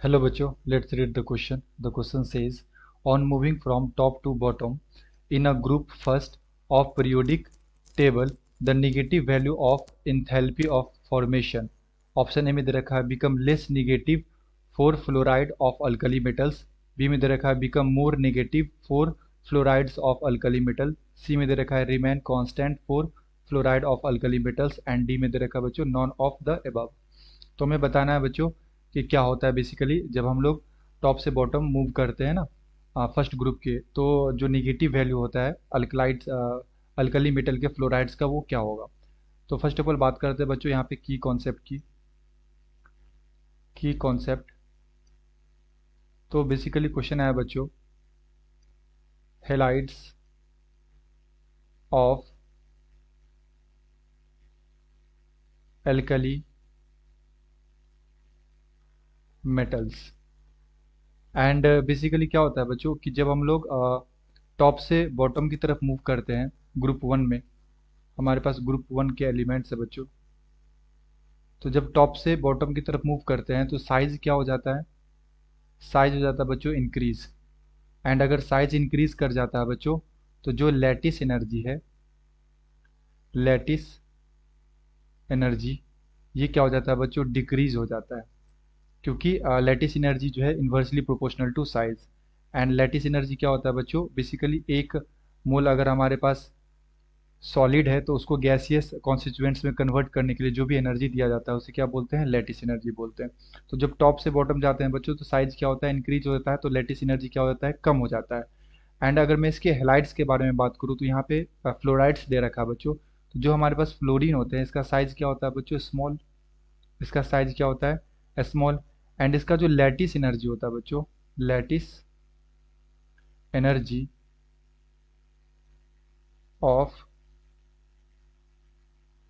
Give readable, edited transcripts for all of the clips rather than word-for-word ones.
Hello बच्चों, let's read the question. The question says, on moving from top to bottom in a group first of periodic table, the negative value of enthalpy of formation. Option A में दे रखा है become less negative for fluoride of alkali metals. B में दे रखा है become more negative for fluorides of alkali metal. सी में दे रखा है remain constant for fluoride of alkali metals. And D में दे रखा है बच्चों none of the above. तो हमें बताना है बच्चों कि क्या होता है बेसिकली जब हम लोग टॉप से बॉटम मूव करते हैं ना फर्स्ट ग्रुप के, तो जो निगेटिव वैल्यू होता है अल्कलाइड्स अल्कली मेटल के फ्लोराइड्स का वो क्या होगा। तो फर्स्ट ऑफ ऑल बात करते हैं बच्चों यहाँ पे की कॉन्सेप्ट। तो बेसिकली क्वेश्चन आया बच्चों, halides of alkali metals. And basically क्या होता है बच्चों कि जब हम लोग टॉप से बॉटम की तरफ मूव करते हैं ग्रुप वन में, हमारे पास ग्रुप वन के एलिमेंट्स है बच्चों। तो जब टॉप से बॉटम की तरफ मूव करते हैं तो साइज क्या हो जाता है, साइज हो जाता है बच्चों इंक्रीज। एंड अगर साइज इंक्रीज कर जाता है बच्चों तो जो लैटिस एनर्जी है, लैटिस एनर्जी ये क्या हो जाता है बच्चों, डिक्रीज हो जाता है। क्योंकि लैटिस एनर्जी जो है inversely proportional to size. And lattice energy क्या होता है बच्चों, बेसिकली एक मोल अगर हमारे पास सॉलिड है तो उसको गैसियस कॉन्स्टिट्यूएंट्स में कन्वर्ट करने के लिए जो भी एनर्जी दिया जाता है उसे क्या बोलते हैं, लैटिस एनर्जी बोलते हैं। तो जब टॉप से बॉटम जाते हैं बच्चों तो साइज क्या होता है, इंक्रीज हो जाता है, तो लैटिस एनर्जी क्या हो जाता है, कम हो जाता है। एंड अगर मैं इसके हेलाइड्स के बारे में बात करूँ तो यहाँ पे फ्लोराइड्स दे रखा है बच्चों। तो जो हमारे पास फ्लोरीन होते हैं इसका साइज क्या होता है बच्चों, स्मॉल। इसका साइज क्या होता है, स्मॉल। एंड इसका जो लैटिस एनर्जी होता है बच्चों, lattice energy of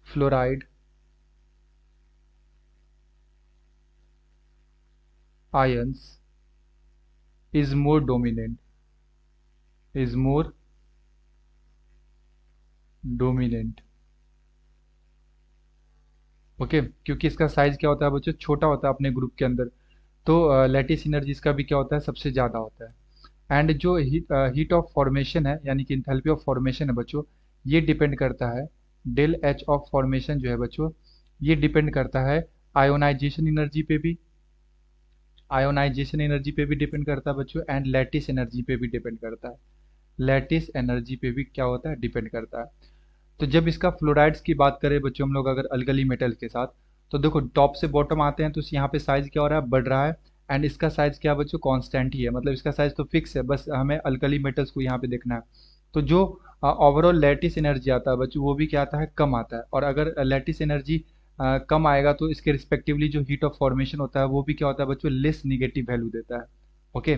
fluoride ions is more dominant, is more dominant. Okay क्योंकि इसका साइज क्या होता है बच्चों, छोटा होता है अपने ग्रुप के अंदर, तो लैटिस एनर्जी इसका भी क्या होता है, सबसे ज़्यादा होता है। एंड जो हीट ऑफ फॉर्मेशन है यानी कि इंथैल्पी ऑफ फॉर्मेशन है बच्चों, ये डिपेंड करता है, डेल एच ऑफ फॉर्मेशन जो है बच्चों ये डिपेंड करता है आयोनाइजेशन एनर्जी पे भी, आयोनाइजेशन एनर्जी पे भी डिपेंड करता है बच्चों। एंड लैटिस एनर्जी पे भी डिपेंड करता है, लैटिस एनर्जी पे भी क्या होता है, डिपेंड करता है। तो जब इसका फ्लोराइड्स की बात करें बच्चों हम लोग अगर अल्कली मेटल के साथ, तो देखो टॉप से बॉटम आते हैं तो यहाँ पे साइज क्या हो रहा है, बढ़ रहा है। एंड इसका साइज क्या बच्चों, कांस्टेंट ही है, मतलब इसका साइज तो फिक्स है, बस हमें अल्कली मेटल्स को यहाँ पे देखना है। तो जो ओवरऑल लैटिस एनर्जी आता है बच्चों वो भी क्या आता है, कम आता है। और अगर लैटिस एनर्जी कम आएगा तो इसके रिस्पेक्टिवली जो हीट ऑफ फॉर्मेशन होता है वो भी क्या होता है बच्चों, लेस निगेटिव वैल्यू देता है। ओके,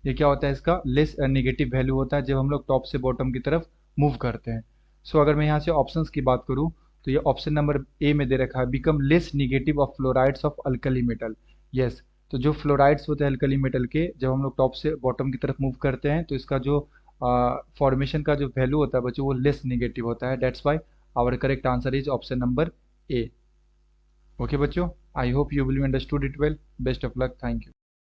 ये क्या होता है, इसका लेस निगेटिव वैल्यू होता है जब हम लोग टॉप से बॉटम की तरफ मूव करते हैं। सो अगर मैं यहाँ से ऑप्शंस की बात करूँ तो ये ऑप्शन नंबर ए में दे रखा है, become less negative of fluorides of alkali metal. Yes, तो जो फ्लोराइड्स होते हैं अल्कली मेटल के, जब हम लोग टॉप से बॉटम की तरफ मूव करते हैं तो इसका जो फॉर्मेशन का जो वैल्यू होता है बच्चों वो लेस निगेटिव होता है। That's why our correct answer is option number A. Okay बच्चों, I hope you will understood it well. Best of luck, thank you.